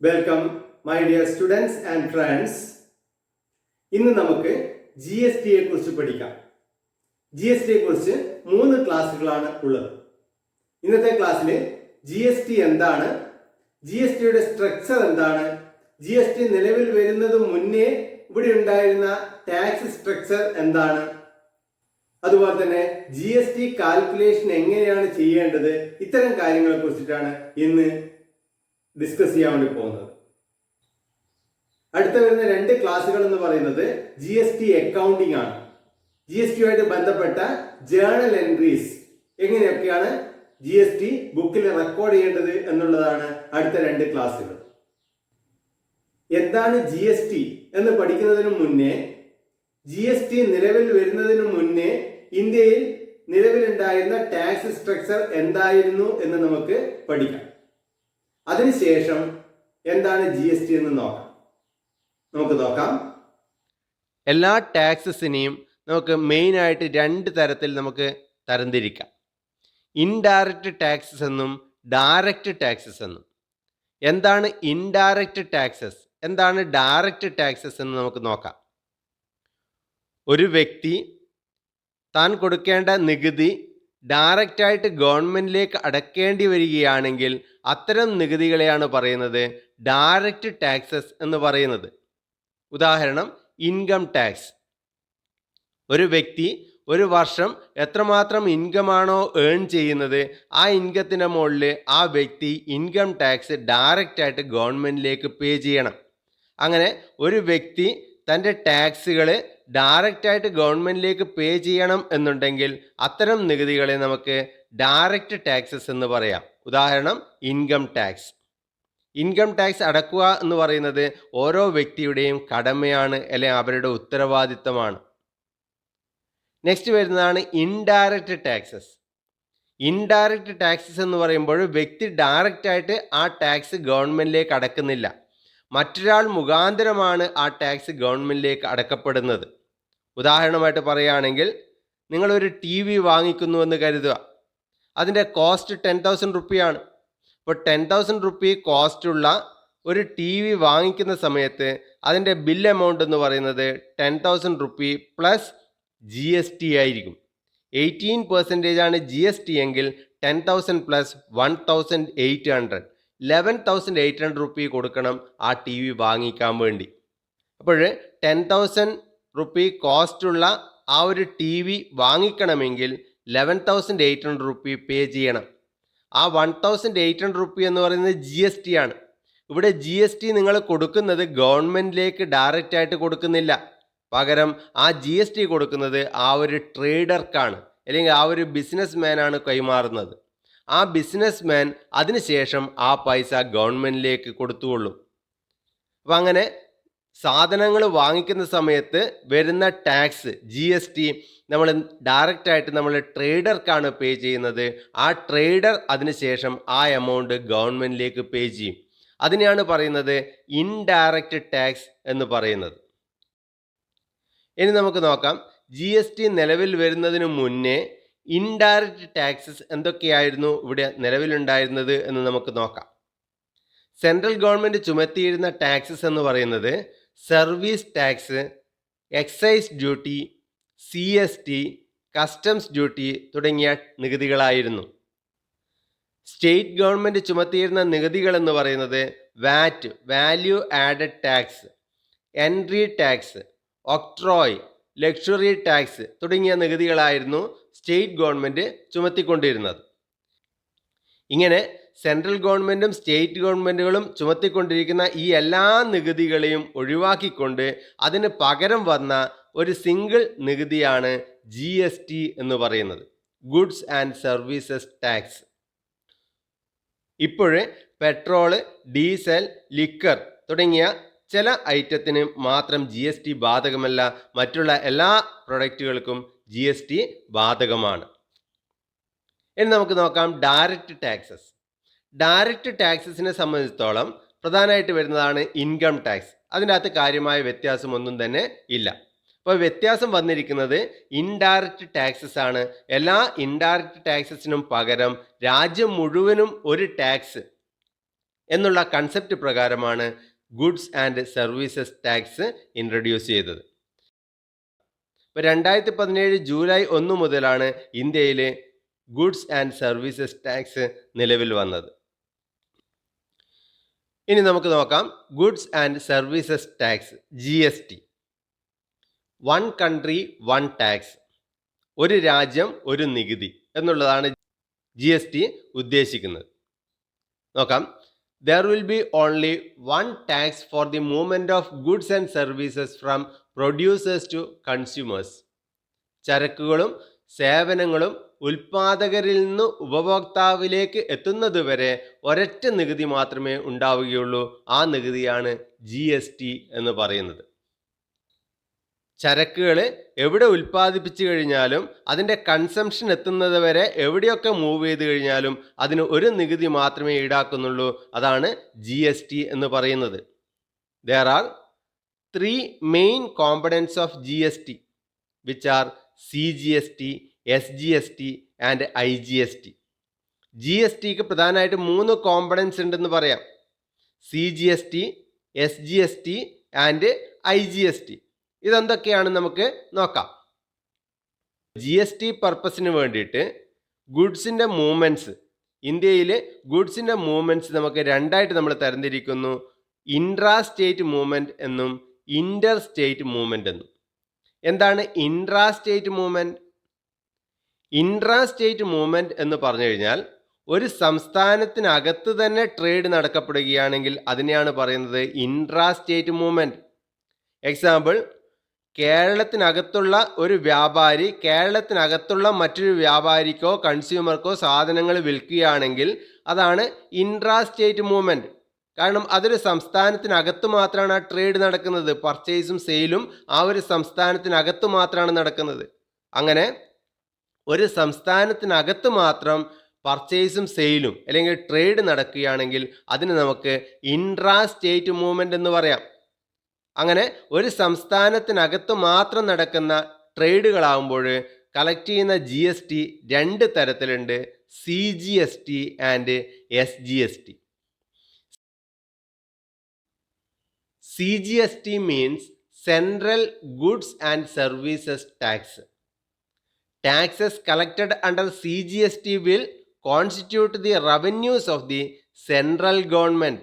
Welcome my dear students and friends. ഇന്ന് നമുക്ക് G S ടിയെ കുറിച്ച് പഠിക്കാം. ജി എസ് ടിയെ കുറിച്ച് 3 ക്ലാസ്സുകളാണ് ഉള്ളത്. ഇന്നത്തെ ക്ലാസ്സിൽ ജി എസ് ടി എന്താണ്, ജി എസ് ടിയുടെ സ്ട്രക്ചർ എന്താണ്, ജി എസ് ടി നിലവിൽ വരുന്നത് മുന്നേ ഇവിടെ ഉണ്ടായിരുന്ന ടാക്സ് സ്ട്രക്ചർ എന്താണ്, അതുപോലെ തന്നെ ജി എസ് ടി കാൽക്കുലേഷൻ എങ്ങനെയാണ് ചെയ്യേണ്ടത്, ഇത്തരം കാര്യങ്ങളെ കുറിച്ചിട്ടാണ് ഇന്ന് ഡിസ്കസ് ചെയ്യാൻ വേണ്ടി പോകുന്നത്. അടുത്ത വരുന്ന 2 ക്ലാസ്സുകൾ എന്ന് പറയുന്നത് ജി എസ് ടി അക്കൗണ്ടിംഗ് ആണ്. ജി എസ് ടിയുമായിട്ട് ബന്ധപ്പെട്ട ജേണൽ എൻട്രീസ് എങ്ങനെയൊക്കെയാണ് ജി എസ് ടി ബുക്കിൽ റെക്കോർഡ് ചെയ്യേണ്ടത് എന്നുള്ളതാണ് അടുത്ത 2 ക്ലാസ്സുകൾ. എന്താണ് ജി എസ് ടി എന്ന് പഠിക്കുന്നതിന് മുന്നേ, ജി എസ് ടി നിലവിൽ വരുന്നതിന് മുന്നേ ഇന്ത്യയിൽ നിലവിലുണ്ടായിരുന്ന ടാക്സ് സ്ട്രക്ചർ എന്തായിരുന്നു എന്ന് നമുക്ക് പഠിക്കാം. അതിനുശേഷം എന്താണ് ജി എസ് ടി എന്ന് നമുക്ക് നോക്കാം. എല്ലാ ടാക്സസിനെയും നമുക്ക് മെയിനായിട്ട് 2 തരത്തിൽ നമുക്ക് തരംതിരിക്കാം. ഇൻഡയറക്റ്റ് ടാക്സസ് എന്നും ഡയറക്റ്റ് ടാക്സസ് എന്നും. എന്താണ് ഇൻഡയറക്റ്റ് ടാക്സസ്, എന്താണ് ഡയറക്റ്റ് ടാക്സസ് എന്ന് നമുക്ക് നോക്കാം. ഒരു വ്യക്തി താൻ കൊടുക്കേണ്ട നികുതി ഡയറക്റ്റായിട്ട് ഗവൺമെൻറ്റിലേക്ക് അടയ്ക്കേണ്ടി വരികയാണെങ്കിൽ അത്തരം നികുതികളെയാണ് പറയുന്നത് ഡയറക്റ്റ് ടാക്സസ് എന്ന് പറയുന്നത്. ഉദാഹരണം, ഇൻകം ടാക്സ്. ഒരു വ്യക്തി ഒരു വർഷം എത്രമാത്രം ഇൻകമാണോ ഏൺ ചെയ്യുന്നത്, ആ ഇൻകത്തിൻ്റെ മുകളിൽ ആ വ്യക്തി ഇൻകം ടാക്സ് ഡയറക്റ്റായിട്ട് ഗവൺമെൻറ്റിലേക്ക് പേ ചെയ്യണം. അങ്ങനെ ഒരു വ്യക്തി തൻ്റെ ടാക്സുകൾ ഡയറക്റ്റായിട്ട് ഗവൺമെൻറ്റിലേക്ക് പേ ചെയ്യണം എന്നുണ്ടെങ്കിൽ അത്തരം നികുതികളെ നമുക്ക് ഡയറക്റ്റ് ടാക്സസ് എന്ന് പറയാം. ഉദാഹരണം, ഇൻകം ടാക്സ്. ഇൻകം ടാക്സ് അടക്കുക എന്ന് പറയുന്നത് ഓരോ വ്യക്തിയുടെയും കടമയാണ്, അല്ലെങ്കിൽ അവരുടെ ഉത്തരവാദിത്തമാണ്. നെക്സ്റ്റ് വരുന്നതാണ് ഇൻഡയറക്റ്റ് ടാക്സസ്. ഇൻഡയറക്റ്റ് ടാക്സസ് എന്ന് പറയുമ്പോൾ വ്യക്തി ഡയറക്റ്റായിട്ട് ആ ടാക്സ് ഗവൺമെൻറ്റിലേക്ക് അടക്കുന്നില്ല, മറ്റൊരാൾ മുഖാന്തരമാണ് ആ ടാക്സ് ഗവൺമെൻറ്റിലേക്ക് അടക്കപ്പെടുന്നത്. ഉദാഹരണമായിട്ട് പറയുകയാണെങ്കിൽ, നിങ്ങളൊരു ടി വി വാങ്ങിക്കുന്നുവെന്ന് കരുതുക. അതിൻ്റെ കോസ്റ്റ് 10,000 റുപ്പിയാണ്. ഇപ്പോൾ 10,000 റുപ്പി കോസ്റ്റുള്ള ഒരു ടി വി വാങ്ങിക്കുന്ന സമയത്ത് അതിൻ്റെ ബിൽ എമൗണ്ട് എന്ന് പറയുന്നത് 10,000 rupee plus G S T ആയിരിക്കും. 18% ആണ് ജി എസ് ടി എങ്കിൽ 10,000 പ്ലസ് 1,800, 11,800 റുപ്പി കൊടുക്കണം ആ ടി വി വാങ്ങിക്കാൻ വേണ്ടി. അപ്പോൾ 10,000 റുപ്പി കോസ്റ്റുള്ള ആ ഒരു ടി വി വാങ്ങിക്കണമെങ്കിൽ 11,800 റുപ്പി പേ ചെയ്യണം. ആ 1,800 റുപ്പി എന്ന് പറയുന്നത് ജി എസ് ടി ആണ്. ഇവിടെ ജി എസ് ടി നിങ്ങൾ കൊടുക്കുന്നത് ഗവൺമെൻറ്റിലേക്ക് ഡയറക്റ്റായിട്ട് കൊടുക്കുന്നില്ല, പകരം ആ ജി എസ് ടി കൊടുക്കുന്നത് ആ ഒരു ട്രേഡർക്കാണ്, അല്ലെങ്കിൽ ആ ഒരു ബിസിനസ് മാനാണ് കൈമാറുന്നത്. ആ ബിസിനസ് മാൻ അതിനുശേഷം ആ പൈസ ഗവൺമെൻറ്റിലേക്ക് കൊടുത്തുകൊള്ളും. അപ്പം അങ്ങനെ സാധനങ്ങൾ വാങ്ങിക്കുന്ന സമയത്ത് വരുന്ന ടാക്സ് ജി എസ് ടി നമ്മൾ ഡയറക്റ്റായിട്ട് നമ്മൾ ട്രേഡർക്കാണ് പേ ചെയ്യുന്നത്. ആ ട്രേഡർ അതിനുശേഷം ആ എമൗണ്ട് ഗവൺമെൻറ്റിലേക്ക് പേ ചെയ്യും. അതിനെയാണ് പറയുന്നത് ഇൻഡയറക്റ്റ് ടാക്സ് എന്ന് പറയുന്നത്. ഇനി നമുക്ക് നോക്കാം, ജി എസ് ടി നിലവിൽ വരുന്നതിന് മുന്നേ ഇൻഡയറക്റ്റ് ടാക്സസ് എന്തൊക്കെയായിരുന്നു ഇവിടെ നിലവിലുണ്ടായിരുന്നത് എന്ന് നമുക്ക് നോക്കാം. സെൻട്രൽ ഗവൺമെൻറ് ചുമത്തിയിരുന്ന ടാക്സസ് എന്ന് പറയുന്നത് service tax, excise duty, C S T, customs duty തുടങ്ങിയ നികുതികളായിരുന്നു. സ്റ്റേറ്റ് ഗവൺമെൻറ് ചുമത്തിയിരുന്ന നികുതികൾ എന്ന് പറയുന്നത് VAT, value added tax, entry tax, octroi, luxury tax തുടങ്ങിയ നികുതികളായിരുന്നു സ്റ്റേറ്റ് ഗവൺമെൻറ് ചുമത്തിക്കൊണ്ടിരുന്നത്. ഇങ്ങനെ സെൻട്രൽ ഗവൺമെൻറ്റും സ്റ്റേറ്റ് ഗവൺമെൻറ്റുകളും ചുമത്തിക്കൊണ്ടിരിക്കുന്ന ഈ എല്ലാ നികുതികളെയും ഒഴിവാക്കിക്കൊണ്ട് അതിന് പകരം വന്ന ഒരു സിംഗിൾ നികുതിയാണ് ജി എസ് ടി എന്ന് പറയുന്നത്, ഗുഡ്സ് ആൻഡ് സർവീസസ് ടാക്സ്. ഇപ്പോഴ് പെട്രോള്, ഡീസൽ, ലിക്കർ തുടങ്ങിയ ചില ഐറ്റത്തിന് മാത്രം ജി എസ് ടി ബാധകമല്ല, മറ്റുള്ള എല്ലാ പ്രൊഡക്റ്റുകൾക്കും ജി എസ് ടി ബാധകമാണ്. ഇനി നമുക്ക് നോക്കാം ഡയറക്റ്റ് ടാക്സസ്. ഡയറക്റ്റ് ടാക്സസിനെ സംബന്ധിച്ചിടത്തോളം പ്രധാനമായിട്ട് വരുന്നതാണ് ഇൻകം ടാക്സ്. അതിൻ്റെ അകത്ത് കാര്യമായ വ്യത്യാസമൊന്നും തന്നെ ഇല്ല. അപ്പോൾ വ്യത്യാസം വന്നിരിക്കുന്നത് ഇൻഡയറക്റ്റ് ടാക്സസ് ആണ്. എല്ലാ ഇൻഡയറക്റ്റ് ടാക്സസിനും പകരം രാജ്യം മുഴുവനും ഒരു ടാക്സ് എന്നുള്ള കൺസെപ്റ്റ് പ്രകാരമാണ് goods and services tax introduce ചെയ്തത്. ഇപ്പോൾ 2017 ജൂലൈ 1 മുതലാണ് ഇന്ത്യയിൽ ഗുഡ്സ് ആൻഡ് സർവീസസ് ടാക്സ് നിലവിൽ വന്നത്. ഇനി നമുക്ക് നോക്കാം goods and services tax, GST. One country one tax, ഒരു രാജ്യം ഒരു നികുതി എന്നുള്ളതാണ് GST ഉദ്ദേശിക്കുന്നത്. നോക്കാം. There will be only one tax for the movement of goods and services from producers to consumers. ചരക്കുകളും സേവനങ്ങളും ഉൽപാദകരിൽ നിന്ന് ഉപഭോക്താവിലേക്ക് എത്തുന്നതുവരെ ഒരൊറ്റ നികുതി മാത്രമേ ഉണ്ടാവുകയുള്ളൂ. ആ നികുതിയാണ് GST എന്ന് പറയുന്നത്. ചരക്കുകൾ എവിടെ ഉൽപ്പാദിപ്പിച്ചു കഴിഞ്ഞാലും അതിൻ്റെ കൺസംഷൻ എത്തുന്നത് വരെ എവിടെയൊക്കെ മൂവ് ചെയ്ത് കഴിഞ്ഞാലും അതിന് ഒരു നികുതി മാത്രമേ ഈടാക്കുന്നുള്ളൂ. അതാണ് GST എന്ന് പറയുന്നത്. There are 3 main components of GST which are CGST, SGST and IGST. GSTക്ക് പ്രധാനമായിട്ട് 3 കോമ്പണൻസ് ഉണ്ടെന്ന് പറയാം. CGST, SGST and IGST. ഇതെന്തൊക്കെയാണ് നമുക്ക് നോക്കാം. GST പർപ്പസിന് വേണ്ടിയിട്ട് ഗുഡ്സിൻ്റെ മൂവ്മെൻറ്റ്സ്, ഇന്ത്യയിൽ ഗുഡ്സിൻ്റെ മൂവ്മെൻറ്റ്സ് നമുക്ക് രണ്ടായിട്ട് നമ്മൾ തരംതിരിക്കുന്നു. ഇൻട്രാ സ്റ്റേറ്റ് മൂവ്മെൻറ്റ് എന്നും ഇൻ്റർ സ്റ്റേറ്റ് മൂവ്മെൻറ്റ് എന്നും. എന്താണ് intra state movement? Intra state movement എന്ന് പറഞ്ഞു കഴിഞ്ഞാൽ ഒരു സംസ്ഥാനത്തിനകത്ത് തന്നെ ട്രേഡ് നടക്കപ്പെടുകയാണെങ്കിൽ അതിനെയാണ് പറയുന്നത് ഇൻട്രാ സ്റ്റേറ്റ് മൂവ്മെൻറ്റ്. എക്സാമ്പിൾ, കേരളത്തിനകത്തുള്ള ഒരു വ്യാപാരി കേരളത്തിനകത്തുള്ള മറ്റൊരു വ്യാപാരിക്കോ കൺസ്യൂമർക്കോ സാധനങ്ങൾ വിൽക്കുകയാണെങ്കിൽ അതാണ് ഇൻട്രാ സ്റ്റേറ്റ് മൂവ്മെൻറ്റ്. കാരണം അതൊരു സംസ്ഥാനത്തിനകത്ത് മാത്രമാണ് ആ ട്രേഡ് നടക്കുന്നത്. പർച്ചേസും സെയിലും ആ ഒരു സംസ്ഥാനത്തിനകത്ത് മാത്രമാണ് നടക്കുന്നത്. അങ്ങനെ ഒരു സംസ്ഥാനത്തിനകത്ത് മാത്രം പർച്ചേസും സെയിലും അല്ലെങ്കിൽ ട്രേഡ് നടക്കുകയാണെങ്കിൽ അതിന് നമുക്ക് ഇൻട്രാ സ്റ്റേറ്റ് മൂവ്മെൻറ്റ് എന്ന് പറയാം. അങ്ങനെ ഒരു സംസ്ഥാനത്തിനകത്ത് മാത്രം നടക്കുന്ന ട്രേഡുകളാകുമ്പോൾ കളക്ട് ചെയ്യുന്ന GST 2 തരത്തിലുണ്ട്, CGST and SGST. CGST means Central Goods and Services Tax. Taxes collected under CGST will constitute the revenues of the central government.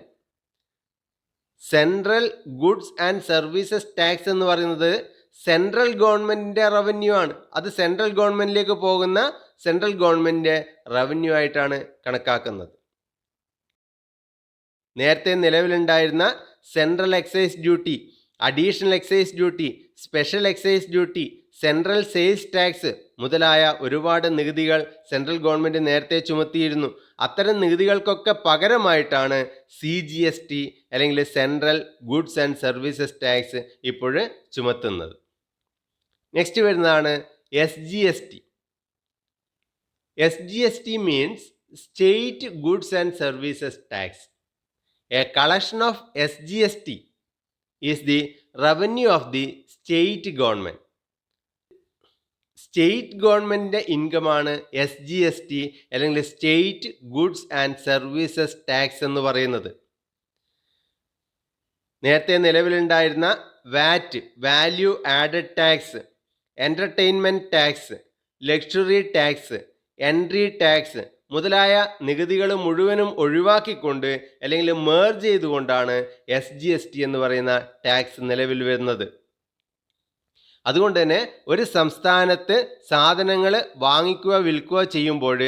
Central goods and services tax എന്ന് പറയുന്നത് സെൻട്രൽ ഗവൺമെൻറ്റിൻ്റെ റവന്യൂ ആണ്. അത് central ഗവൺമെൻറ്റിലേക്ക് പോകുന്ന central ഗവൺമെൻറ്റിൻ്റെ revenue ആയിട്ടാണ് കണക്കാക്കുന്നത്. നേരത്തെ നിലവിലുണ്ടായിരുന്ന central excise duty, additional excise duty, special excise duty, central sales tax മുതലായ ഒരുപാട് നികുതികൾ സെൻട്രൽ ഗവൺമെൻറ് നേരത്തെ ചുമത്തിയിരുന്നു. അത്തരം നികുതികൾക്കൊക്കെ പകരമായിട്ടാണ് CGST അല്ലെങ്കിൽ central goods and services tax ഇപ്പോൾ ചുമത്തുന്നത്. നെക്സ്റ്റ് വരുന്നതാണ് SGST. SGST means state goods and services tax. A collection of SGST is the revenue of the state government. State ഗവൺമെൻറ്റിൻ്റെ ഇൻകമാണ് SGST അല്ലെങ്കിൽ state goods and services tax എന്ന് പറയുന്നത്. നേരത്തെ നിലവിലുണ്ടായിരുന്ന VAT, value added tax, entertainment tax, luxury tax, entry tax മുതലായ നികുതികൾ മുഴുവനും ഒഴിവാക്കിക്കൊണ്ട് അല്ലെങ്കിൽ മേർജ് ചെയ്തുകൊണ്ടാണ് SGST എന്ന് പറയുന്ന ടാക്സ് നിലവിൽ വരുന്നത്. അതുകൊണ്ട് തന്നെ ഒരു സംസ്ഥാനത്ത് സാധനങ്ങൾ വാങ്ങിക്കുക വിൽക്കുക ചെയ്യുമ്പോൾ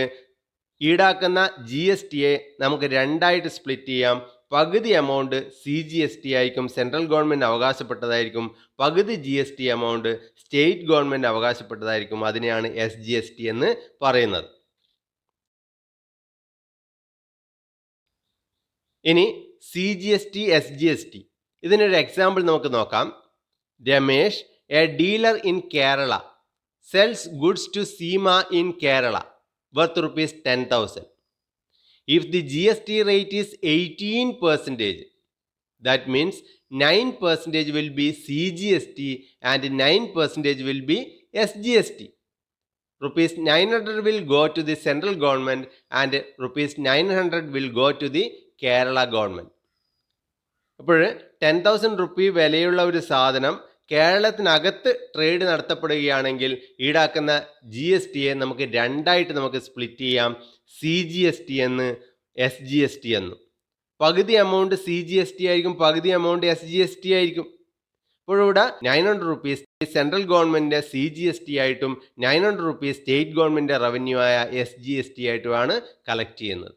ഈടാക്കുന്ന GSTയെ നമുക്ക് രണ്ടായിട്ട് സ്പ്ലിറ്റ് ചെയ്യാം. പകുതി എമൗണ്ട് CGST ആയിരിക്കും, സെൻട്രൽ ഗവൺമെൻറ് അവകാശപ്പെട്ടതായിരിക്കും. പകുതി GST എമൗണ്ട് സ്റ്റേറ്റ് ഗവൺമെൻറ് അവകാശപ്പെട്ടതായിരിക്കും. അതിനെയാണ് SGST എന്ന് പറയുന്നത്. ഇനി CGST, SGST ഇതിനൊരു എക്സാമ്പിൾ നമുക്ക് നോക്കാം. Ramesh, a dealer in Kerala, sells goods to Seema in Kerala worth rupees 10,000. If the GST rate is 18%, that means 9% will be CGST and 9% will be SGST. Rupees 900 will go to the central government and rupees 900 will go to the Kerala government. അപ്പോൾ 10,000 rupee വിലയുള്ള ഒരു സാധനം കേരളത്തിനകത്ത് trade നടത്തപ്പെടുകയാണെങ്കിൽ ഈടാക്കുന്ന GSTയെ നമുക്ക് രണ്ടായിട്ട് നമുക്ക് split ചെയ്യാം. CGST എന്ന്, SGST എന്ന്. പകുതി എമൗണ്ട് CGST ആയിരിക്കും, പകുതി എമൗണ്ട് SGST ആയിരിക്കും. ഇപ്പോഴിവിടെ 900 റുപ്പീസ് സെൻട്രൽ ഗവൺമെൻറ്റിൻ്റെ CGST ആയിട്ടും 900 റുപ്പീസ് സ്റ്റേറ്റ് ഗവൺമെൻറ്റിൻ്റെ റവന്യൂ ആയ SGST ആയിട്ടുമാണ് കളക്ട് ചെയ്യുന്നത്.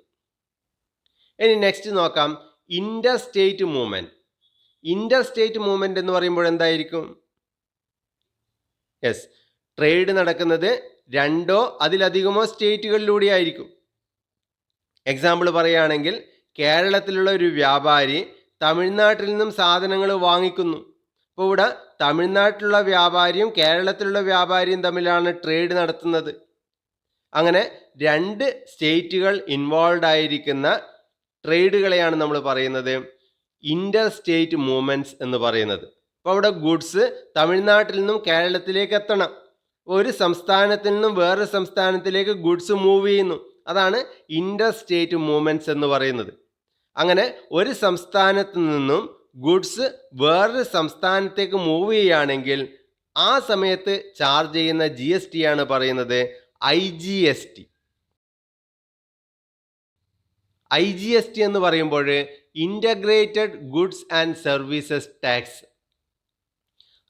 ഇനി നെക്സ്റ്റ് നോക്കാം, ഇൻ്റർ സ്റ്റേറ്റ് മൂവ്മെൻറ്റ്. ഇൻ്റർ സ്റ്റേറ്റ് മൂവ്മെൻറ്റ് എന്ന് പറയുമ്പോൾ എന്തായിരിക്കും? യെസ്, ട്രേഡ് നടക്കുന്നത് രണ്ടോ അതിലധികമോ സ്റ്റേറ്റുകളിലൂടെ ആയിരിക്കും. എക്സാമ്പിൾ പറയുകയാണെങ്കിൽ കേരളത്തിലുള്ള ഒരു വ്യാപാരി തമിഴ്നാട്ടിൽ നിന്നും സാധനങ്ങൾ വാങ്ങിക്കുന്നു. അപ്പോൾ ഇവിടെ തമിഴ്നാട്ടിലുള്ള വ്യാപാരിയും കേരളത്തിലുള്ള വ്യാപാരിയും തമ്മിലാണ് ട്രേഡ് നടത്തുന്നത്. അങ്ങനെ രണ്ട് സ്റ്റേറ്റുകൾ ഇൻവോൾവ് ആയിരിക്കുന്ന ട്രേഡുകളെയാണ് നമ്മൾ പറയുന്നത് ഇൻ്റർ സ്റ്റേറ്റ് മൂവ്മെൻറ്റ്സ് എന്ന് പറയുന്നത്. അപ്പോൾ അവിടെ ഗുഡ്സ് തമിഴ്നാട്ടിൽ നിന്നും കേരളത്തിലേക്ക് എത്തണം. ഒരു സംസ്ഥാനത്തിൽ നിന്നും വേറൊരു സംസ്ഥാനത്തിലേക്ക് ഗുഡ്സ് മൂവ് ചെയ്യുന്നു. അതാണ് ഇൻ്റർ സ്റ്റേറ്റ് മൂവ്മെൻറ്റ്സ് എന്ന് പറയുന്നത്. അങ്ങനെ ഒരു സംസ്ഥാനത്ത് നിന്നും ഗുഡ്സ് വേറൊരു സംസ്ഥാനത്തേക്ക് മൂവ് ചെയ്യുകയാണെങ്കിൽ ആ സമയത്ത് ചാർജ് ചെയ്യുന്ന GST ആണ് പറയുന്നത് IGST. IGST എന്ന് പറയുമ്പോൾ integrated goods and services tax.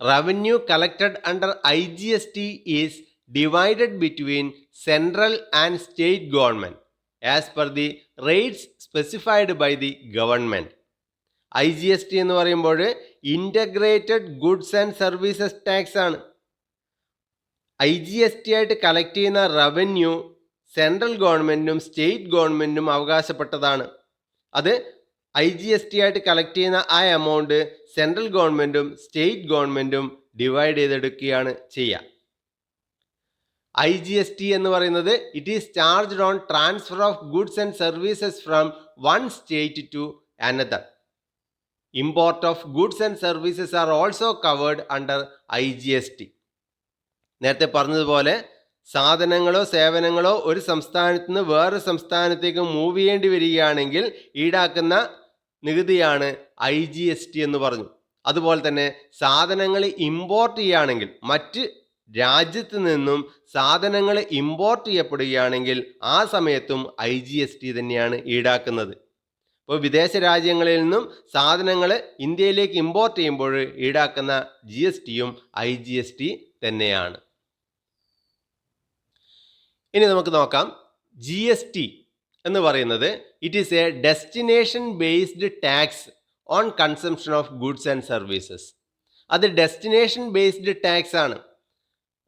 Revenue collected under IGST is divided between central and state government as per the rates specified by the government. IGST എന്ന് പറയുമ്പോൾ integrated goods and services tax ആണ്. IGST ആയിട്ട് collect ചെയ്യുന്ന revenue central ഗവൺമെൻറ്റിനും state ഗവൺമെൻറ്റിനും അവകാശപ്പെട്ടതാണ്. അത് IGST ആയിട്ട് കളക്ട് ചെയ്യുന്ന ആ എമൗണ്ട് സെൻട്രൽ ഗവൺമെൻറ്റും സ്റ്റേറ്റ് ഗവൺമെൻറ്റും ഡിവൈഡ് ചെയ്തെടുക്കുകയാണ് ചെയ്യുക. IGST എന്ന് പറയുന്നത് it is charged on transfer of goods and services from one state to another. Import of goods and services are also covered under IGST. നേരത്തെ പറഞ്ഞതുപോലെ സാധനങ്ങളോ സേവനങ്ങളോ ഒരു സംസ്ഥാനത്ത് നിന്ന് വേറെ സംസ്ഥാനത്തേക്ക് മൂവ് ചെയ്യേണ്ടി വരികയാണെങ്കിൽ ഈടാക്കുന്ന നികുതിയാണ് IGST എന്ന് പറഞ്ഞു. അതുപോലെ തന്നെ സാധനങ്ങൾ ഇമ്പോർട്ട് ചെയ്യുകയാണെങ്കിൽ, മറ്റ് രാജ്യത്ത് നിന്നും സാധനങ്ങൾ ഇമ്പോർട്ട് ചെയ്യപ്പെടുകയാണെങ്കിൽ ആ സമയത്തും IGST തന്നെയാണ് ഈടാക്കുന്നത്. ഇപ്പോൾ വിദേശ രാജ്യങ്ങളിൽ നിന്നും സാധനങ്ങൾ ഇന്ത്യയിലേക്ക് ഇമ്പോർട്ട് ചെയ്യുമ്പോൾ ഈടാക്കുന്ന GSTയും IGST തന്നെയാണ്. ഇനി നമുക്ക് നോക്കാം, GST എന്ന് പറയുന്നത് it is A destination based tax on consumption of goods and services. അത് ഡെസ്റ്റിനേഷൻ ബേസ്ഡ് ടാക്സ് ആണ്.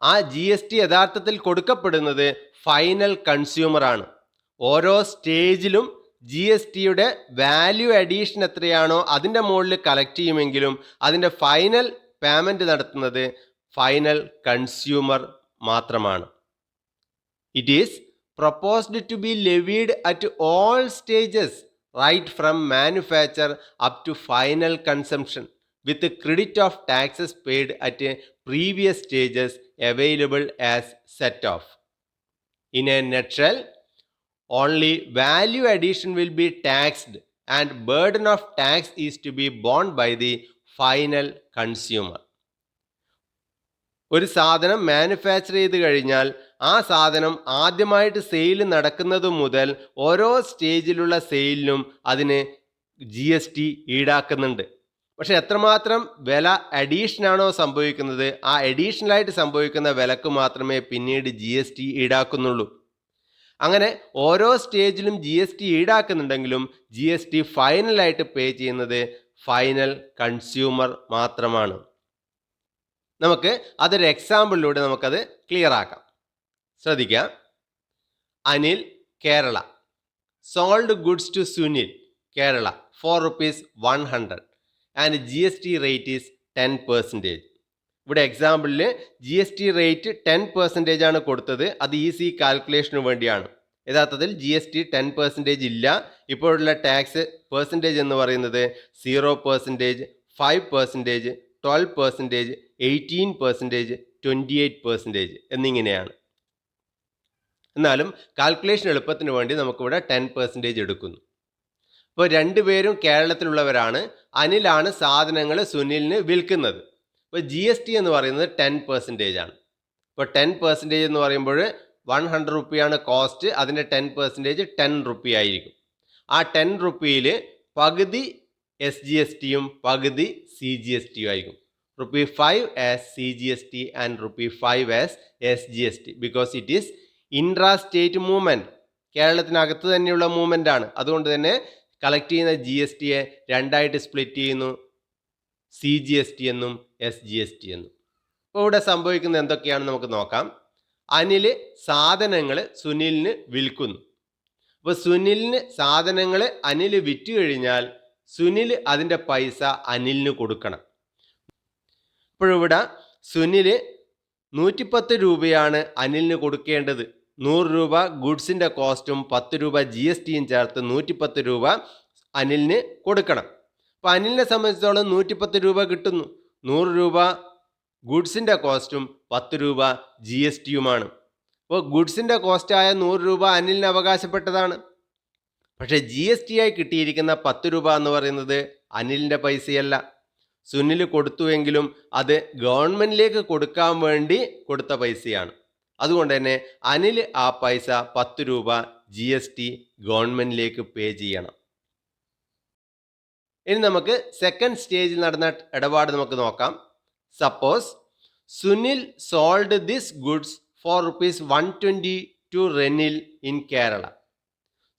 ആ GST യഥാർത്ഥത്തിൽ കൊടുക്കപ്പെടുന്നത് ഫൈനൽ കൺസ്യൂമറാണ്. ഓരോ സ്റ്റേജിലും GSTയുടെ വാല്യൂ അഡീഷൻ എത്രയാണോ അതിൻ്റെ മുകളിൽ കളക്ട് ചെയ്യുമെങ്കിലും അതിൻ്റെ ഫൈനൽ പേയ്മെൻറ്റ് നടത്തുന്നത് ഫൈനൽ കൺസ്യൂമർ മാത്രമാണ്. It is proposed to be levied at all stages right from manufacture up to final consumption with the credit of taxes paid at previous stages available as set off. In a nutshell, only value addition will be taxed and burden of tax is to be borne by the final consumer. ഒരു സാധനം manufacture ചെയ്ത് കഴിഞ്ഞാൽ ആ സാധനം ആദ്യമായിട്ട് sale നടക്കുന്നത് മുതൽ ഓരോ സ്റ്റേജിലുള്ള സെയിലിനും അതിന് GST ഈടാക്കുന്നുണ്ട്. പക്ഷെ എത്രമാത്രം വില അഡീഷനാണോ സംഭവിക്കുന്നത് ആ അഡീഷണലായിട്ട് സംഭവിക്കുന്ന വിലക്ക് മാത്രമേ പിന്നീട് GST ഈടാക്കുന്നുള്ളൂ. അങ്ങനെ ഓരോ സ്റ്റേജിലും GST ഈടാക്കുന്നുണ്ടെങ്കിലും GST ഫൈനലായിട്ട് പേ ചെയ്യുന്നത് ഫൈനൽ കൺസ്യൂമർ മാത്രമാണ്. നമുക്ക് അതൊരു എക്സാമ്പിളിലൂടെ നമുക്കത് ക്ലിയർ ആക്കാം. ശ്രദ്ധിക്കുക. Anil, Kerala, sold goods to Sunil, Kerala, ₹4 and GST rate is 10%. ഇവിടെ എക്സാമ്പിളിൽ GST റേറ്റ് 10% ആണ് കൊടുത്തത്. അത് ഈസി കാൽക്കുലേഷന് വേണ്ടിയാണ്. യഥാർത്ഥത്തിൽ GST 10% ഇല്ല. ഇപ്പോഴുള്ള ടാക്സ് പെർസെൻറ്റേജ് എന്ന് പറയുന്നത് 0%, 5%, 12%, 18%, 28% എന്നിങ്ങനെയാണ്. എന്നാലും കാൽക്കുലേഷൻ എളുപ്പത്തിന് വേണ്ടി നമുക്കിവിടെ 10% എടുക്കുന്നു. ഇപ്പോൾ രണ്ടുപേരും കേരളത്തിലുള്ളവരാണ്. അനിലാണ് സാധനങ്ങൾ സുനിലിന് വിൽക്കുന്നത്. ഇപ്പോൾ GST എന്ന് പറയുന്നത് 10% ആണ്. ഇപ്പോൾ 10% എന്ന് പറയുമ്പോൾ 100 റുപ്പിയാണ് കോസ്റ്റ്. അതിൻ്റെ 10% 10 റുപ്പി ആയിരിക്കും. ആ 10 റുപ്പിയിൽ പകുതി SGSTയും പകുതി CGSTയും ആയിരിക്കും. ₹5 as CGST and ₹5 as SGST because it is intra-state movement. കേരളത്തിനകത്ത് തന്നെയുള്ള മൂവ്മെൻ്റ് ആണ്. അതുകൊണ്ട് തന്നെ കളക്ട് ചെയ്യുന്ന GSTയെ രണ്ടായിട്ട് സ്പ്ലിറ്റ് ചെയ്യുന്നു, CGST എന്നും SGST എന്നും. അപ്പോൾ ഇവിടെ സംഭവിക്കുന്നത് എന്തൊക്കെയാണെന്ന് നമുക്ക് നോക്കാം. അനിൽ സാധനങ്ങൾ സുനിലിന് വിൽക്കുന്നു. അപ്പോൾ സുനിലിന് സാധനങ്ങൾ അനിൽ വിറ്റ് കഴിഞ്ഞാൽ സുനിൽ അതിൻ്റെ പൈസ അനിലിന് കൊടുക്കണം. ഇപ്പോഴിവിടെ സുനിൽ 110 രൂപയാണ് അനിലിന് കൊടുക്കേണ്ടത്. 100 രൂപ ഗുഡ്സിൻ്റെ കോസ്റ്റും 10 രൂപ GSTയും ചേർത്ത് 110 രൂപ അനിലിന് കൊടുക്കണം. അപ്പോൾ അനിലിനെ സംബന്ധിച്ചിടത്തോളം 110 രൂപ കിട്ടുന്നു. 100 രൂപ ഗുഡ്സിൻ്റെ കോസ്റ്റും 10 രൂപ GSTയുമാണ്. അപ്പോൾ ഗുഡ്സിൻ്റെ കോസ്റ്റായ 100 രൂപ അനിലിന് അവകാശപ്പെട്ടതാണ്. പക്ഷേ GST ആയി കിട്ടിയിരിക്കുന്ന 10 രൂപ എന്ന് പറയുന്നത് അനിലിൻ്റെ പൈസയല്ല. സുനിൽ കൊടുത്തുവെങ്കിലും അത് ഗവൺമെൻറ്റിലേക്ക് കൊടുക്കാൻ വേണ്ടി കൊടുത്ത പൈസയാണ്. അതുകൊണ്ട് തന്നെ അനിൽ ആ പൈസ 10 രൂപ GST ഗവൺമെൻറ്റിലേക്ക് പേ ചെയ്യണം. ഇനി നമുക്ക് സെക്കൻഡ് സ്റ്റേജിൽ നടന്ന ഇടപാട് നമുക്ക് നോക്കാം. Suppose Sunil sold this goods for ₹120 to Renil in Kerala.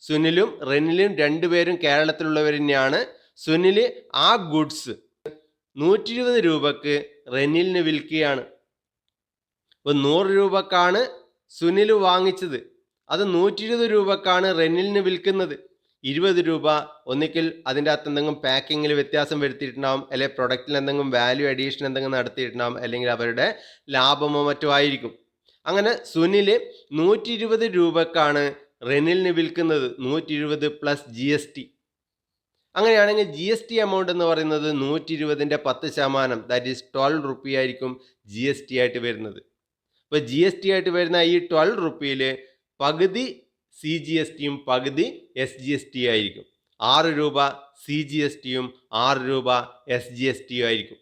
സുനിലും റെനിലും രണ്ടുപേരും കേരളത്തിലുള്ളവർ തന്നെയാണ്. സുനിൽ ആ ഗുഡ്സ് 120 രൂപക്ക് റെനിലിന് വിൽക്കുകയാണ്. അപ്പോൾ 100 രൂപക്കാണ് സുനിൽ വാങ്ങിച്ചത്, അത് 120 രൂപക്കാണ് റെനിലിന് വിൽക്കുന്നത്. 20 രൂപ ഒന്നിക്കൽ അതിൻ്റെ അകത്ത് എന്തെങ്കിലും പാക്കിങ്ങിൽ വ്യത്യാസം വരുത്തിയിട്ടുണ്ടാവും, അല്ലെങ്കിൽ പ്രൊഡക്റ്റിൽ എന്തെങ്കിലും വാല്യൂ അഡീഷൻ എന്തെങ്കിലും നടത്തിയിട്ടുണ്ടാവും, അല്ലെങ്കിൽ അവരുടെ ലാഭമോ മറ്റോ ആയിരിക്കും. അങ്ങനെ സുനിൽ 120 രൂപക്കാണ് റെനിലിന് വിൽക്കുന്നത്, 120 പ്ലസ് GST. അങ്ങനെയാണെങ്കിൽ GST എമൗണ്ട് എന്ന് പറയുന്നത് 120ൻ്റെ 10%, ദാറ്റ് ഈസ് 12 റുപ്പി ആയിരിക്കും GST ആയിട്ട് വരുന്നത്. അപ്പോൾ GST ആയിട്ട് വരുന്ന ഈ 12 റുപ്പിയിൽ പകുതി CGSTയും പകുതി SGST ആയിരിക്കും. 6 രൂപ CGSTയും 6 രൂപ SGSTയും ആയിരിക്കും.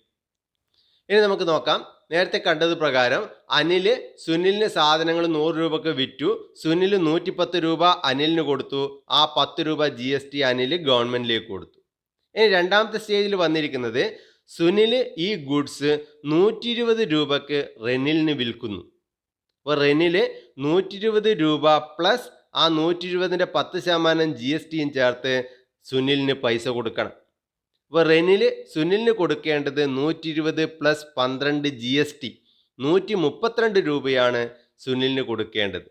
ഇനി നമുക്ക് നോക്കാം. നേരത്തെ കണ്ടത് പ്രകാരം അനിൽ സുനിലിന് സാധനങ്ങൾ 100 രൂപക്ക് വിറ്റു. സുനിൽ 110 രൂപ അനിലിന് കൊടുത്തു. ആ 10 രൂപ GST അനിൽ ഗവൺമെൻറ്റിലേക്ക് കൊടുത്തു. ഇനി രണ്ടാമത്തെ സ്റ്റേജിൽ വന്നിരിക്കുന്നത് സുനിൽ ഈ ഗുഡ്സ് 120 രൂപക്ക് റെനിലിന് വിൽക്കുന്നു. അപ്പോൾ റെനിൽ 120 രൂപ പ്ലസ് ആ 120ൻ്റെ 10% GSTയും ചേർത്ത് സുനിലിന് പൈസ കൊടുക്കണം. അപ്പോൾ റെനിൽ സുനിലിന് കൊടുക്കേണ്ടത് 120 പ്ലസ് 12 GST 132 രൂപയാണ് സുനിലിന് കൊടുക്കേണ്ടത്.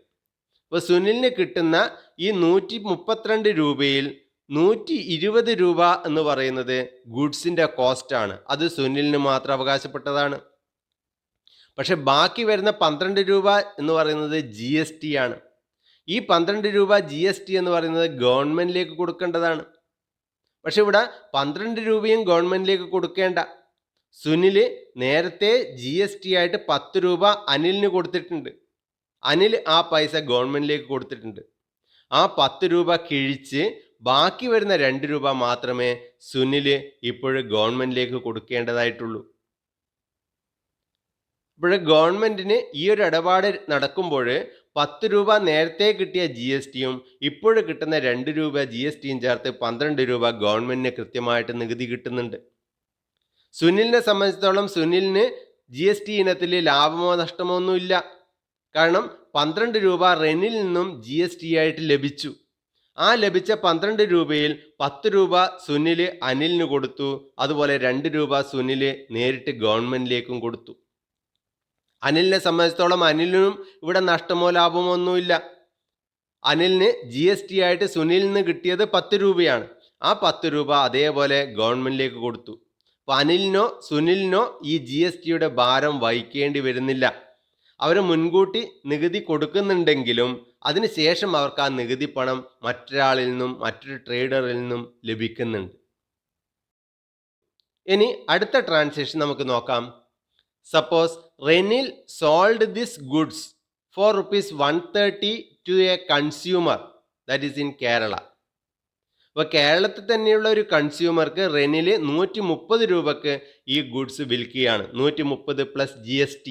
അപ്പോൾ സുനിലിന് കിട്ടുന്ന ഈ 132 രൂപയിൽ 120 രൂപ എന്ന് പറയുന്നത് ഗുഡ്സിൻ്റെ കോസ്റ്റാണ്. അത് സുനിലിന് മാത്രം അവകാശപ്പെട്ടതാണ്. പക്ഷെ ബാക്കി വരുന്ന 12 രൂപ എന്ന് പറയുന്നത് GST ആണ്. ഈ 12 രൂപ GST എന്ന് പറയുന്നത് ഗവൺമെൻറ്റിലേക്ക് കൊടുക്കേണ്ടതാണ്. പക്ഷെ ഇവിടെ 12 രൂപയും ഗവൺമെൻറ്റിലേക്ക് കൊടുക്കേണ്ട. സുനിൽ നേരത്തെ GST ആയിട്ട് 10 രൂപ അനിലിന് കൊടുത്തിട്ടുണ്ട്. അനിൽ ആ പൈസ ഗവൺമെൻറ്റിലേക്ക് കൊടുത്തിട്ടുണ്ട്. ആ 10 രൂപ കിഴിച്ച് ബാക്കി വരുന്ന 2 രൂപ മാത്രമേ സുനിൽ ഇപ്പോഴും ഗവൺമെൻറ്റിലേക്ക് കൊടുക്കേണ്ടതായിട്ടുള്ളൂ. ഇപ്പോൾ ഗവൺമെൻറ്റിന് ഈ ഒരു ഇടപാട് നടക്കുമ്പോൾ 10 രൂപ നേരത്തെ കിട്ടിയ GSTയും ഇപ്പോഴും കിട്ടുന്ന 2 രൂപ GSTയും ചേർത്ത് 12 രൂപ ഗവൺമെൻറ്റിന് കൃത്യമായിട്ട് നികുതി കിട്ടുന്നുണ്ട്. സുനിലിനെ സംബന്ധിച്ചിടത്തോളം സുനിലിന് GST ഇനത്തിൽ ലാഭമോ നഷ്ടമോ ഒന്നുമില്ല. കാരണം 12 രൂപ റെനിൽ നിന്നും GST ആയിട്ട് ലഭിച്ചു. ആ ലഭിച്ച 12 രൂപയിൽ 10 രൂപ സുനിൽ അനിലിന് കൊടുത്തു. അതുപോലെ 2 രൂപ സുനിൽ നേരിട്ട് ഗവൺമെൻറ്റിലേക്കും കൊടുത്തു. അനിലിനെ സംബന്ധിച്ചിടത്തോളം അനിലിനും ഇവിടെ നഷ്ടമോ ലാഭമോ ഒന്നുമില്ല. അനിലിന് GST ആയിട്ട് സുനിലിൽ നിന്ന് കിട്ടിയത് 10 രൂപയാണ്. ആ 10 രൂപ അതേപോലെ ഗവൺമെൻറ്റിലേക്ക് കൊടുത്തു. അപ്പോൾ അനിലിനോ സുനിലിനോ ഈ GSTയുടെ ഭാരം വഹിക്കേണ്ടി വരുന്നില്ല. അവർ മുൻകൂട്ടി നികുതി കൊടുക്കുന്നുണ്ടെങ്കിലും അതിനുശേഷം അവർക്ക് ആ നികുതി പണം മറ്റൊരാളിൽ നിന്നും മറ്റൊരു ട്രേഡറിൽ നിന്നും ലഭിക്കുന്നുണ്ട്. ഇനി അടുത്ത ട്രാൻസാക്ഷൻ നമുക്ക് നോക്കാം. Suppose Renil sold this goods for ₹130 to a consumer that is in Kerala. അപ്പോൾ കേരളത്തിൽ തന്നെയുള്ള ഒരു കൺസ്യൂമർക്ക് റെനിൽ 130 രൂപക്ക് ഈ ഗുഡ്സ് വിൽക്കുകയാണ്. 130 plus GST.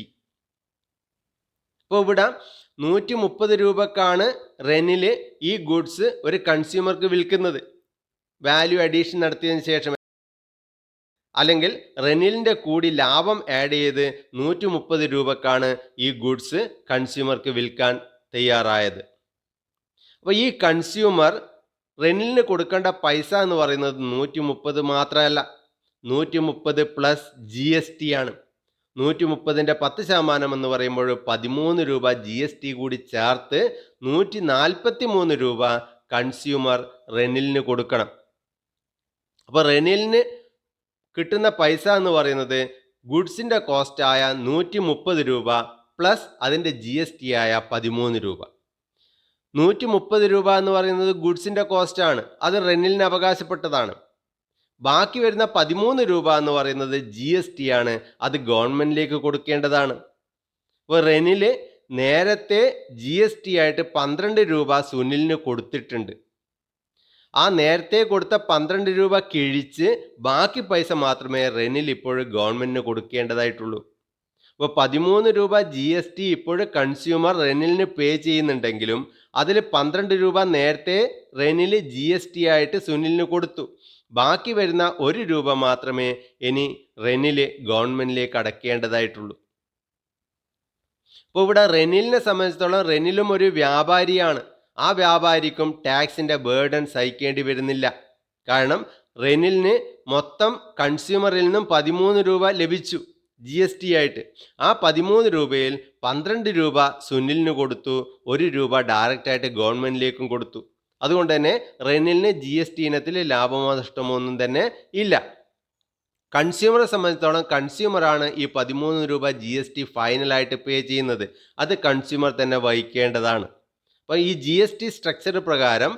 അപ്പോൾ ഇവിടെ 130 രൂപക്കാണ് റെനിൽ ഈ ഗുഡ്സ് ഒരു കൺസ്യൂമർക്ക് വിൽക്കുന്നത്. വാല്യൂ അഡീഷൻ നടത്തിയതിന് ശേഷം, അല്ലെങ്കിൽ റെനിലിൻ്റെ കൂടി ലാഭം ആഡ് ചെയ്ത് 130 രൂപക്കാണ് ഈ ഗുഡ്സ് കൺസ്യൂമർക്ക് വിൽക്കാൻ തയ്യാറായത്. അപ്പോൾ ഈ കൺസ്യൂമർ റെനിലിന് കൊടുക്കേണ്ട പൈസ എന്ന് പറയുന്നത് 130 മാത്രമല്ല, 130 പ്ലസ് GST ആണ്. 130ൻ്റെ 10% എന്ന് പറയുമ്പോൾ 13 രൂപ GST കൂടി ചേർത്ത് 143 രൂപ കൺസ്യൂമർ റെനിലിന് കൊടുക്കണം. അപ്പോൾ റെനിലിന് കിട്ടുന്ന പൈസ എന്ന് പറയുന്നത് ഗുഡ്സിൻ്റെ കോസ്റ്റായ 130 രൂപ പ്ലസ് അതിൻ്റെ GST ആയ 13 രൂപ. 130 രൂപ എന്ന് പറയുന്നത് ഗുഡ്സിൻ്റെ കോസ്റ്റാണ്, അത് റെനിലിന് അവകാശപ്പെട്ടതാണ്. ബാക്കി വരുന്ന 13 രൂപ എന്ന് പറയുന്നത് GST ആണ്, അത് ഗവൺമെൻറ്റിലേക്ക് കൊടുക്കേണ്ടതാണ്. അപ്പോൾ റെനിൽ നേരത്തെ GST ആയിട്ട് 12 രൂപ സുനിലിന് കൊടുത്തിട്ടുണ്ട്. ആ നേരത്തെ കൊടുത്ത 12 രൂപ കിഴിച്ച് ബാക്കി പൈസ മാത്രമേ റെനിൽ ഇപ്പോൾ ഗവൺമെൻറ്റിന് കൊടുക്കേണ്ടതായിട്ടുള്ളൂ. അപ്പോൾ 13 രൂപ GST ഇപ്പോൾ കൺസ്യൂമർ റെനിലിന് പേ ചെയ്യുന്നുണ്ടെങ്കിലും അതിൽ 12 രൂപ നേരത്തെ റെനിൽ GST ആയിട്ട് സുനിലിന് കൊടുത്തു. ബാക്കി വരുന്ന 1 രൂപ മാത്രമേ ഇനി റെനിൽ ഗവൺമെൻറ്റിലേക്ക് അടയ്ക്കേണ്ടതായിട്ടുള്ളൂ. അപ്പോൾ ഇവിടെ റെനിലിനെ സംബന്ധിച്ചിടത്തോളം റെനിലും ഒരു വ്യാപാരിയാണ്. ആ വ്യാപാരിക്കും ടാക്സിൻ്റെ ബേർഡൻ സഹിക്കേണ്ടി വരുന്നില്ല. കാരണം റെനിലിന് മൊത്തം കൺസ്യൂമറിൽ നിന്നും 13 രൂപ ലഭിച്ചു GST ആയിട്ട്. ആ 13 രൂപയിൽ 12 രൂപ സുനിലിന് കൊടുത്തു, 1 രൂപ ഡയറക്റ്റായിട്ട് ഗവൺമെൻറ്റിലേക്കും കൊടുത്തു. അതുകൊണ്ട് തന്നെ റെനിലിന് GST ഇനത്തിൽ ലാഭമോ നഷ്ടമോ ഒന്നും തന്നെ ഇല്ല. കൺസ്യൂമറെ സംബന്ധിച്ചിടത്തോളം കൺസ്യൂമറാണ് ഈ 13 രൂപ GST ഫൈനലായിട്ട് പേ ചെയ്യുന്നത്. അത് കൺസ്യൂമർ തന്നെ വഹിക്കേണ്ടതാണ്. അപ്പോൾ ഈ GST സ്ട്രക്ചർ പ്രകാരം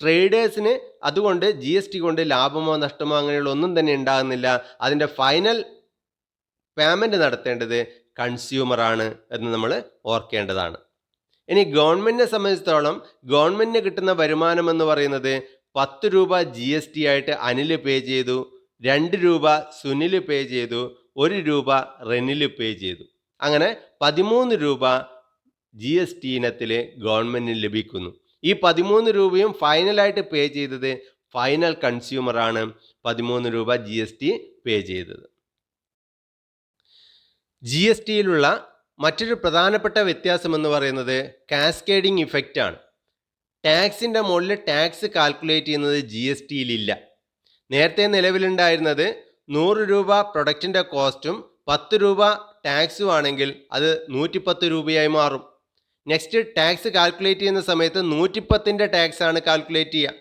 ട്രേഡേഴ്സിന് അതുകൊണ്ട് GST കൊണ്ട് ലാഭമോ നഷ്ടമോ അങ്ങനെയുള്ള ഒന്നും തന്നെ ഉണ്ടാകുന്നില്ല. അതിൻ്റെ ഫൈനൽ പേയ്മെൻറ്റ് നടത്തേണ്ടത് കൺസ്യൂമറാണ് എന്ന് നമ്മൾ ഓർക്കേണ്ടതാണ്. ഇനി ഗവൺമെൻറ്റിനെ സംബന്ധിച്ചിടത്തോളം ഗവൺമെൻറ്റിന് കിട്ടുന്ന വരുമാനം എന്ന് പറയുന്നത് 10 രൂപ GST ആയിട്ട് അനിൽ പേ ചെയ്തു, 2 രൂപ സുനിൽ പേ ചെയ്തു, 1 രൂപ റെനിൽ പേ ചെയ്തു. അങ്ങനെ 13 രൂപ GST ഇനത്തിൽ ഗവൺമെൻറ്റിന് ലഭിക്കുന്നു. ഈ 13 രൂപയും ഫൈനലായിട്ട് പേ ചെയ്തത് ഫൈനൽ കൺസ്യൂമറാണ് 13 രൂപ GST പേ ചെയ്തത്. GSTയിലുള്ള മറ്റൊരു പ്രധാനപ്പെട്ട വ്യത്യാസം എന്ന് പറയുന്നത് കാസ്കേഡിംഗ് ഇഫക്റ്റ് ആണ്. ടാക്സിൻ്റെ മുകളിൽ ടാക്സ് കാൽക്കുലേറ്റ് ചെയ്യുന്നത് GSTയിലില്ല. നേരത്തെ നിലവിലുണ്ടായിരുന്നത് 100 രൂപ പ്രൊഡക്റ്റിൻ്റെ കോസ്റ്റും 10 രൂപ ടാക്സും ആണെങ്കിൽ അത് 110 രൂപയായി മാറും. നെക്സ്റ്റ് ടാക്സ് കാൽക്കുലേറ്റ് ചെയ്യുന്ന സമയത്ത് 110ൻ്റെ ടാക്സ് ആണ് കാൽക്കുലേറ്റ് ചെയ്യുക.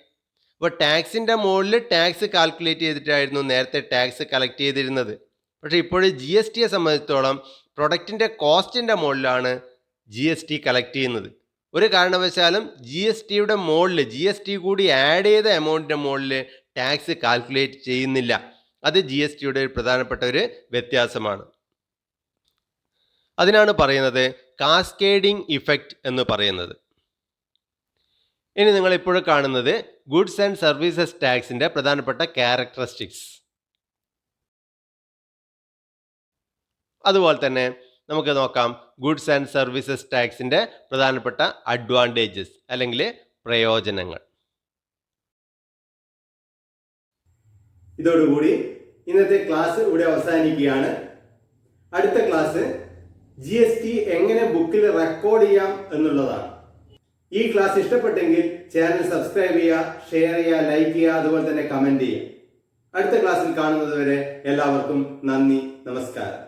അപ്പോൾ ടാക്സിൻ്റെ മുകളിൽ ടാക്സ് കാൽക്കുലേറ്റ് ചെയ്തിട്ടായിരുന്നു നേരത്തെ ടാക്സ് കളക്ട് ചെയ്തിരുന്നത്. പക്ഷേ ഇപ്പോൾ GSTയെ സംബന്ധിച്ചിടത്തോളം പ്രൊഡക്റ്റിൻ്റെ കോസ്റ്റിൻ്റെ മുകളിലാണ് GST കളക്ട് ചെയ്യുന്നത്. ഒരു കാരണവശാലും GSTയുടെ മുകളിൽ GST കൂടി ആഡ് ചെയ്ത എമൗണ്ടിൻ്റെ മുകളിൽ ടാക്സ് കാൽക്കുലേറ്റ് ചെയ്യുന്നില്ല. അത് GSTയുടെ ഒരു പ്രധാനപ്പെട്ട ഒരു വ്യത്യാസമാണ്. അതിനാണ് പറയുന്നത് കാസ്കേഡിംഗ് ഇഫക്റ്റ് എന്ന് പറയുന്നത്. ഇനി നിങ്ങളിപ്പോൾ കാണുന്നത് ഗുഡ്സ് ആൻഡ് സർവീസസ് ടാക്സിൻ്റെ പ്രധാനപ്പെട്ട ക്യാരക്ടറിസ്റ്റിക്സ്. അതുപോലെ തന്നെ നമുക്ക് നോക്കാം ഗുഡ്സ് ആൻഡ് സർവീസസ് ടാക്സിൻ്റെ പ്രധാനപ്പെട്ട അഡ്വാൻറ്റേജസ് അല്ലെങ്കിൽ പ്രയോജനങ്ങൾ. ഇതോടുകൂടി ഇന്നത്തെ ക്ലാസ് ഇവിടെ അവസാനിക്കുകയാണ്. അടുത്ത ക്ലാസ് GST എങ്ങനെ ബുക്കിൽ റെക്കോർഡ് ചെയ്യാം എന്നുള്ളതാണ്. ഈ ക്ലാസ് ഇഷ്ടപ്പെട്ടെങ്കിൽ ചാനൽ സബ്സ്ക്രൈബ് ചെയ്യുക, ഷെയർ ചെയ്യുക, ലൈക്ക് ചെയ്യുക, അതുപോലെ തന്നെ കമൻറ്റ് ചെയ്യുക. അടുത്ത ക്ലാസ്സിൽ കാണുന്നത് വരെ എല്ലാവർക്കും നന്ദി, നമസ്കാരം.